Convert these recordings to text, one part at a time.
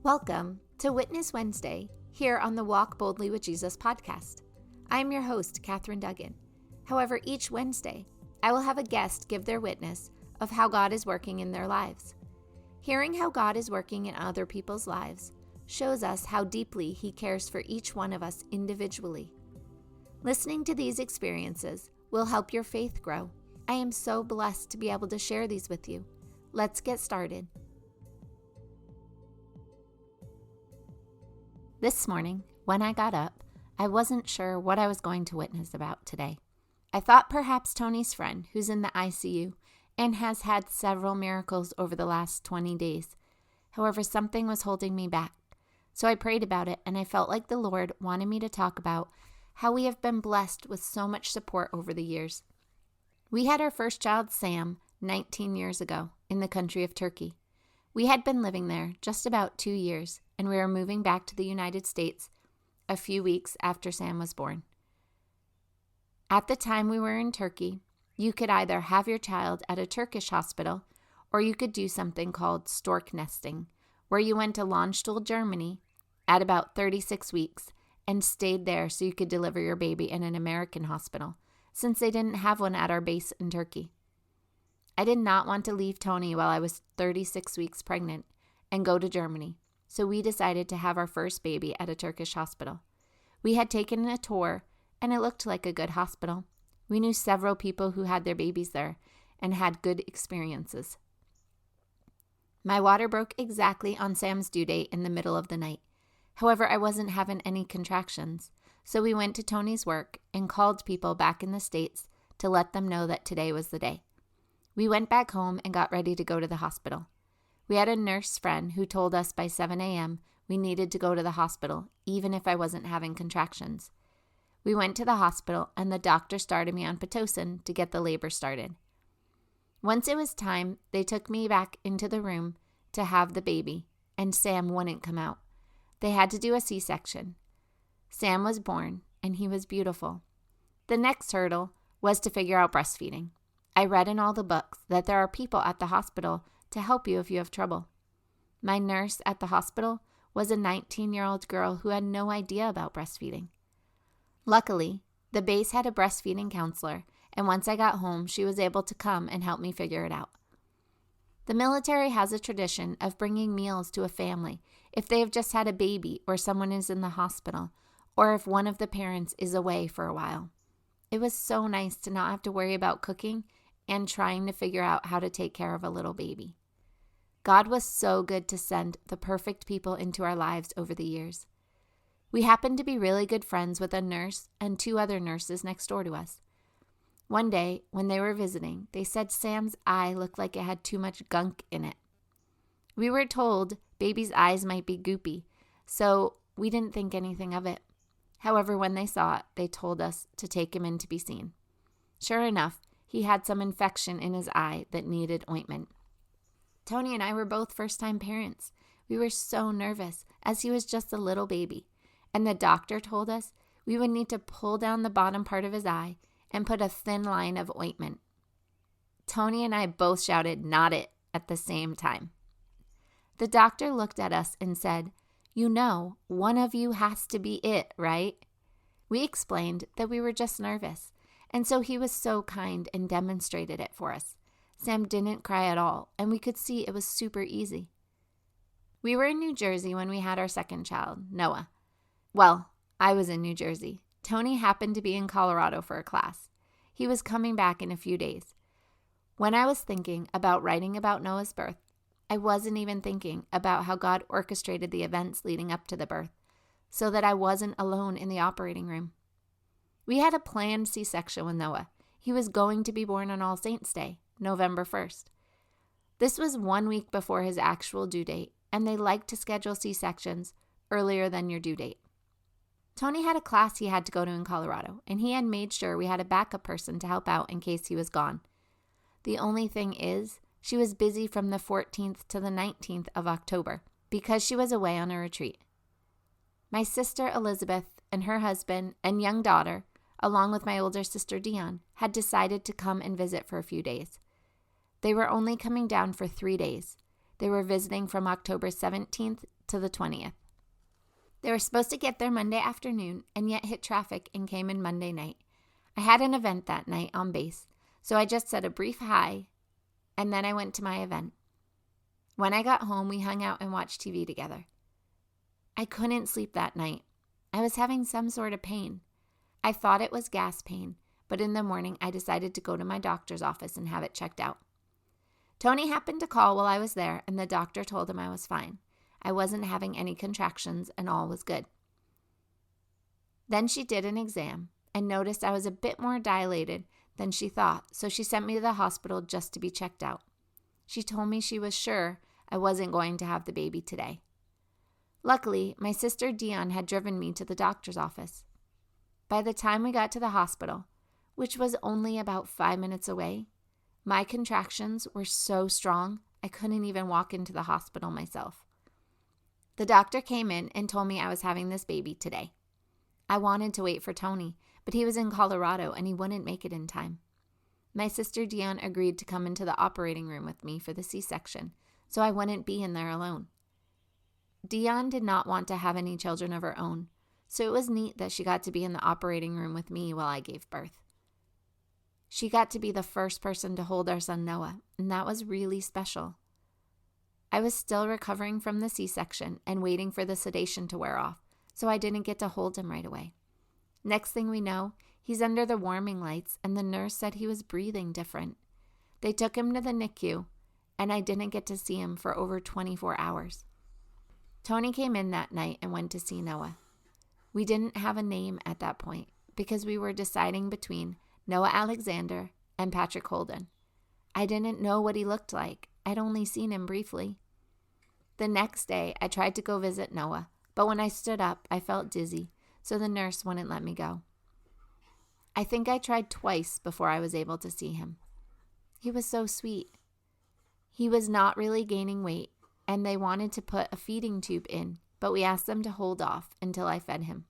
Welcome to Witness Wednesday here on the Walk Boldly with Jesus podcast. I am your host, Katherine Duggan. However, each Wednesday, I will have a guest give their witness of how God is working in their lives. Hearing how God is working in other people's lives shows us how deeply He cares for each one of us individually. Listening to these experiences will help your faith grow. I am so blessed to be able to share these with you. Let's get started. This morning, when I got up, I wasn't sure what I was going to witness about today. I thought perhaps Tony's friend, who's in the ICU and has had several miracles over the last 20 days. However, something was holding me back. So I prayed about it, and I felt like the Lord wanted me to talk about how we have been blessed with so much support over the years. We had our first child, Sam, 19 years ago in the country of Turkey. We had been living there just about 2 years, and we were moving back to the United States a few weeks after Sam was born. At the time we were in Turkey, you could either have your child at a Turkish hospital or you could do something called stork nesting, where you went to Landstuhl, Germany at about 36 weeks and stayed there so you could deliver your baby in an American hospital, since they didn't have one at our base in Turkey. I did not want to leave Tony while I was 36 weeks pregnant and go to Germany, so we decided to have our first baby at a Turkish hospital. We had taken a tour, and it looked like a good hospital. We knew several people who had their babies there and had good experiences. My water broke exactly on Sam's due date in the middle of the night. However, I wasn't having any contractions, so we went to Tony's work and called people back in the States to let them know that today was the day. We went back home and got ready to go to the hospital. We had a nurse friend who told us by 7 a.m. we needed to go to the hospital, even if I wasn't having contractions. We went to the hospital, and the doctor started me on Pitocin to get the labor started. Once it was time, they took me back into the room to have the baby, and Sam wouldn't come out. They had to do a C-section. Sam was born, and he was beautiful. The next hurdle was to figure out breastfeeding. I read in all the books that there are people at the hospital to help you if you have trouble. My nurse at the hospital was a 19-year-old girl who had no idea about breastfeeding. Luckily, the base had a breastfeeding counselor, and once I got home, she was able to come and help me figure it out. The military has a tradition of bringing meals to a family if they have just had a baby or someone is in the hospital, or if one of the parents is away for a while. It was so nice to not have to worry about cooking and trying to figure out how to take care of a little baby. God was so good to send the perfect people into our lives over the years. We happened to be really good friends with a nurse and 2 other nurses next door to us. One day, when they were visiting, they said Sam's eye looked like it had too much gunk in it. We were told baby's eyes might be goopy, so we didn't think anything of it. However, when they saw it, they told us to take him in to be seen. Sure enough, he had some infection in his eye that needed ointment. Tony and I were both first-time parents. We were so nervous, as he was just a little baby, and the doctor told us we would need to pull down the bottom part of his eye and put a thin line of ointment. Tony and I both shouted, "Not it," at the same time. The doctor looked at us and said, "You know, one of you has to be it, right?" We explained that we were just nervous, and so he was so kind and demonstrated it for us. Sam didn't cry at all, and we could see it was super easy. We were in New Jersey when we had our second child, Noah. Well, I was in New Jersey. Tony happened to be in Colorado for a class. He was coming back in a few days. When I was thinking about writing about Noah's birth, I wasn't even thinking about how God orchestrated the events leading up to the birth, so that I wasn't alone in the operating room. We had a planned C-section with Noah. He was going to be born on All Saints' Day, November 1st. This was 1 week before his actual due date, and they like to schedule C-sections earlier than your due date. Tony had a class he had to go to in Colorado, and he had made sure we had a backup person to help out in case he was gone. The only thing is, she was busy from the 14th to the 19th of October because she was away on a retreat. My sister Elizabeth and her husband and young daughter, along with my older sister Dion, had decided to come and visit for a few days. They were only coming down for 3 days. They were visiting from October 17th to the 20th. They were supposed to get there Monday afternoon and yet hit traffic and came in Monday night. I had an event that night on base, so I just said a brief hi, and then I went to my event. When I got home, we hung out and watched TV together. I couldn't sleep that night. I was having some sort of pain. I thought it was gas pain, but in the morning I decided to go to my doctor's office and have it checked out. Tony happened to call while I was there, and the doctor told him I was fine. I wasn't having any contractions and all was good. Then she did an exam and noticed I was a bit more dilated than she thought, so she sent me to the hospital just to be checked out. She told me she was sure I wasn't going to have the baby today. Luckily, my sister Dion had driven me to the doctor's office. By the time we got to the hospital, which was only about 5 minutes away, my contractions were so strong I couldn't even walk into the hospital myself. The doctor came in and told me I was having this baby today. I wanted to wait for Tony, but he was in Colorado and he wouldn't make it in time. My sister Dion agreed to come into the operating room with me for the C-section, so I wouldn't be in there alone. Dion did not want to have any children of her own, so it was neat that she got to be in the operating room with me while I gave birth. She got to be the first person to hold our son Noah, and that was really special. I was still recovering from the C-section and waiting for the sedation to wear off, so I didn't get to hold him right away. Next thing we know, he's under the warming lights, and the nurse said he was breathing different. They took him to the NICU, and I didn't get to see him for over 24 hours. Tony came in that night and went to see Noah. We didn't have a name at that point because we were deciding between Noah Alexander and Patrick Holden. I didn't know what he looked like. I'd only seen him briefly. The next day, I tried to go visit Noah, but when I stood up, I felt dizzy, so the nurse wouldn't let me go. I think I tried twice before I was able to see him. He was so sweet. He was not really gaining weight, and they wanted to put a feeding tube in, but we asked them to hold off until I fed him.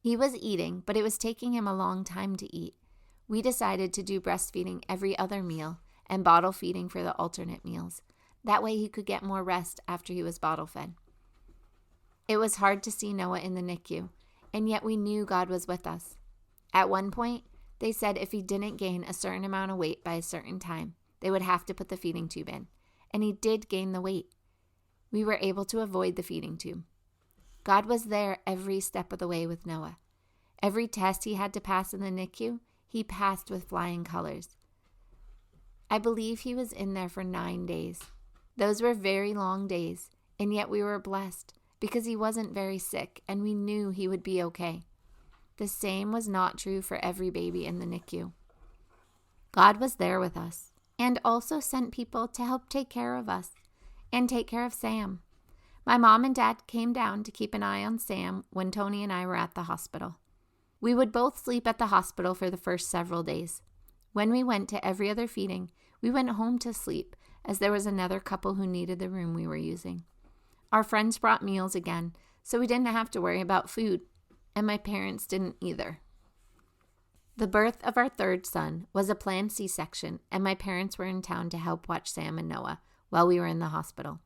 He was eating, but it was taking him a long time to eat. We decided to do breastfeeding every other meal and bottle feeding for the alternate meals. That way he could get more rest after he was bottle fed. It was hard to see Noah in the NICU, and yet we knew God was with us. At one point, they said if he didn't gain a certain amount of weight by a certain time, they would have to put the feeding tube in, and he did gain the weight. We were able to avoid the feeding tube. God was there every step of the way with Noah. Every test he had to pass in the NICU, he passed with flying colors. I believe he was in there for 9 days. Those were very long days, and yet we were blessed because he wasn't very sick and we knew he would be okay. The same was not true for every baby in the NICU. God was there with us and also sent people to help take care of us and take care of Sam. My mom and dad came down to keep an eye on Sam when Tony and I were at the hospital. We would both sleep at the hospital for the first several days. When we went to every other feeding, we went home to sleep as there was another couple who needed the room we were using. Our friends brought meals again, so we didn't have to worry about food, and my parents didn't either. The birth of our third son was a planned C-section, and my parents were in town to help watch Sam and Noah while we were in the hospital.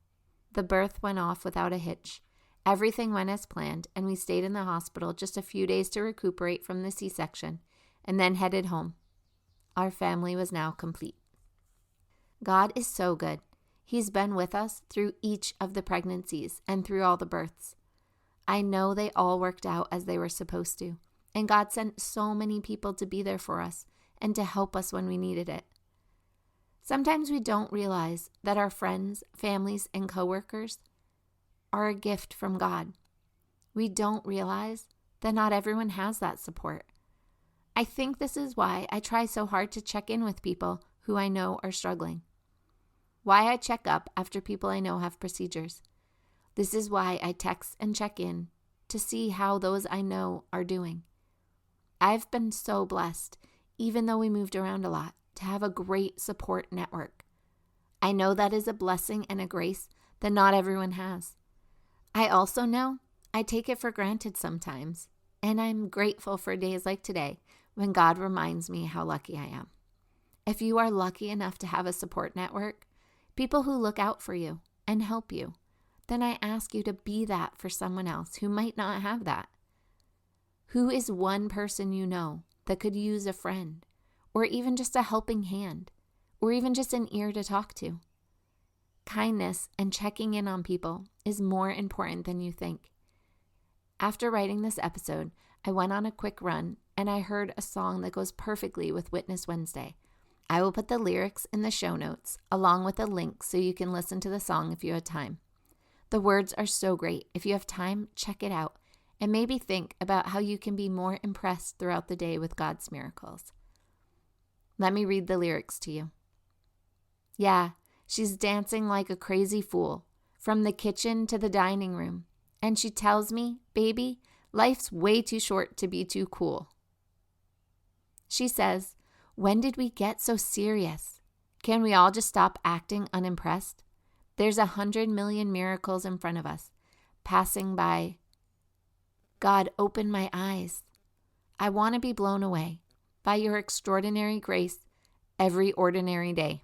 The birth went off without a hitch. Everything went as planned, and we stayed in the hospital just a few days to recuperate from the C-section, and then headed home. Our family was now complete. God is so good. He's been with us through each of the pregnancies and through all the births. I know they all worked out as they were supposed to, and God sent so many people to be there for us and to help us when we needed it. Sometimes we don't realize that our friends, families, and coworkers are a gift from God. We don't realize that not everyone has that support. I think this is why I try so hard to check in with people who I know are struggling. Why I check up after people I know have procedures. This is why I text and check in to see how those I know are doing. I've been so blessed, even though we moved around a lot, to have a great support network. I know that is a blessing and a grace that not everyone has. I also know I take it for granted sometimes, and I'm grateful for days like today when God reminds me how lucky I am. If you are lucky enough to have a support network, people who look out for you and help you, then I ask you to be that for someone else who might not have that. Who is one person you know that could use a friend, or even just a helping hand, or even just an ear to talk to? Kindness and checking in on people is more important than you think. After writing this episode, I went on a quick run and I heard a song that goes perfectly with Witness Wednesday. I will put the lyrics in the show notes along with a link so you can listen to the song if you have time. The words are so great. If you have time, check it out and maybe think about how you can be more impressed throughout the day with God's miracles. Let me read the lyrics to you. Yeah, she's dancing like a crazy fool from the kitchen to the dining room. And she tells me, baby, life's way too short to be too cool. She says, when did we get so serious? Can we all just stop acting unimpressed? There's 100 million miracles in front of us, passing by. God, open my eyes. I want to be blown away by your extraordinary grace every ordinary day.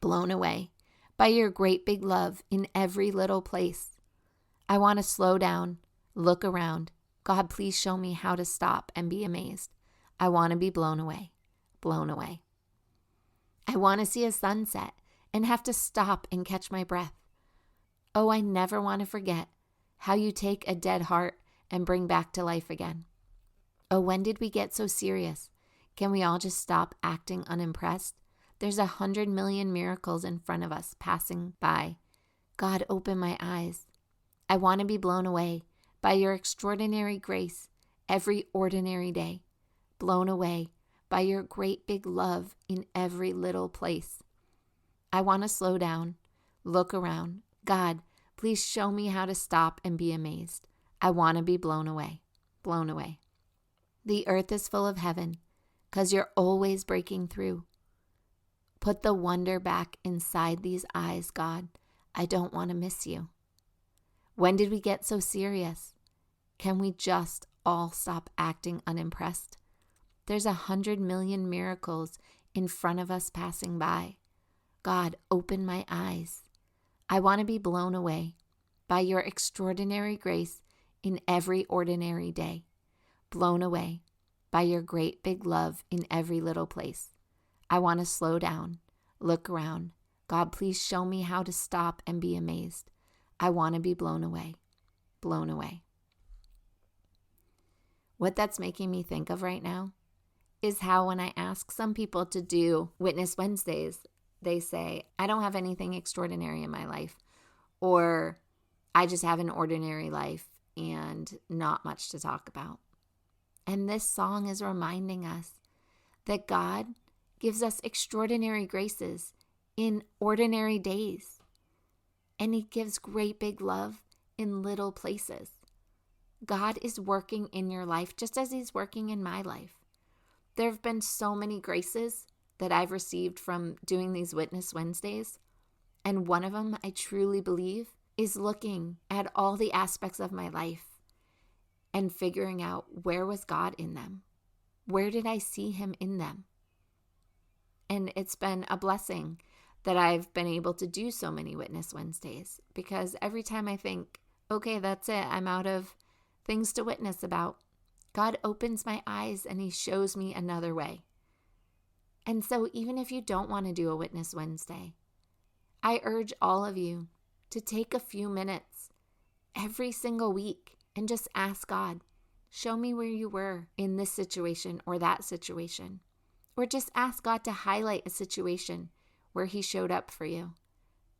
Blown away by your great big love in every little place. I want to slow down, look around. God, please show me how to stop and be amazed. I want to be blown away, blown away. I want to see a sunset and have to stop and catch my breath. Oh, I never want to forget how you take a dead heart and bring back to life again. Oh, when did we get so serious? Can we all just stop acting unimpressed? There's 100 million miracles in front of us passing by. God, open my eyes. I want to be blown away by your extraordinary grace every ordinary day. Blown away by your great big love in every little place. I want to slow down, look around. God, please show me how to stop and be amazed. I want to be blown away, blown away. The earth is full of heaven because you're always breaking through. Put the wonder back inside these eyes, God. I don't want to miss you. When did we get so serious? Can we just all stop acting unimpressed? There's 100 million miracles in front of us passing by. God, open my eyes. I want to be blown away by your extraordinary grace in every ordinary day. Blown away by your great big love in every little place. I want to slow down, look around. God, please show me how to stop and be amazed. I want to be blown away, blown away. What that's making me think of right now is how when I ask some people to do Witness Wednesdays, they say, I don't have anything extraordinary in my life, or I just have an ordinary life and not much to talk about. And this song is reminding us that God gives us extraordinary graces in ordinary days. And he gives great big love in little places. God is working in your life just as he's working in my life. There have been so many graces that I've received from doing these Witness Wednesdays. And one of them, I truly believe, is looking at all the aspects of my life and figuring out where was God in them? Where did I see him in them? And it's been a blessing that I've been able to do so many Witness Wednesdays, because every time I think, okay, that's it, I'm out of things to witness about, God opens my eyes and he shows me another way. And so even if you don't want to do a Witness Wednesday, I urge all of you to take a few minutes every single week and just ask God, show me where you were in this situation or that situation. Or just ask God to highlight a situation where he showed up for you.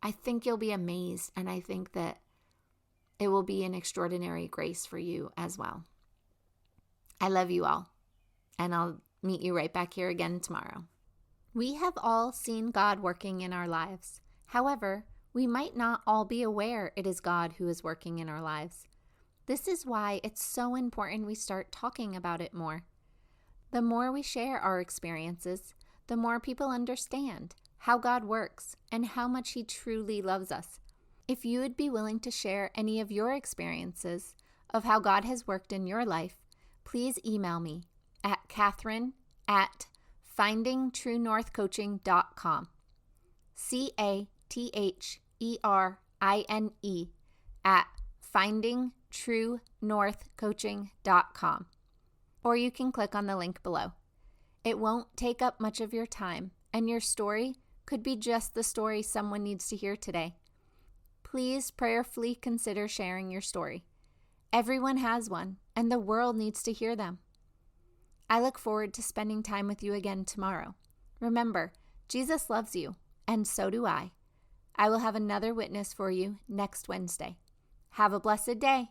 I think you'll be amazed, and I think that it will be an extraordinary grace for you as well. I love you all, and I'll meet you right back here again tomorrow. We have all seen God working in our lives. However, we might not all be aware it is God who is working in our lives. This is why it's so important we start talking about it more. The more we share our experiences, the more people understand how God works and how much he truly loves us. If you would be willing to share any of your experiences of how God has worked in your life, please email me at Catherine@findingtruenorthcoaching.com. CATHERINE at findingtruenorthcoaching.com. Or you can click on the link below. It won't take up much of your time, and your story could be just the story someone needs to hear today. Please prayerfully consider sharing your story. Everyone has one, and the world needs to hear them. I look forward to spending time with you again tomorrow. Remember, Jesus loves you, and so do I. I will have another witness for you next Wednesday. Have a blessed day.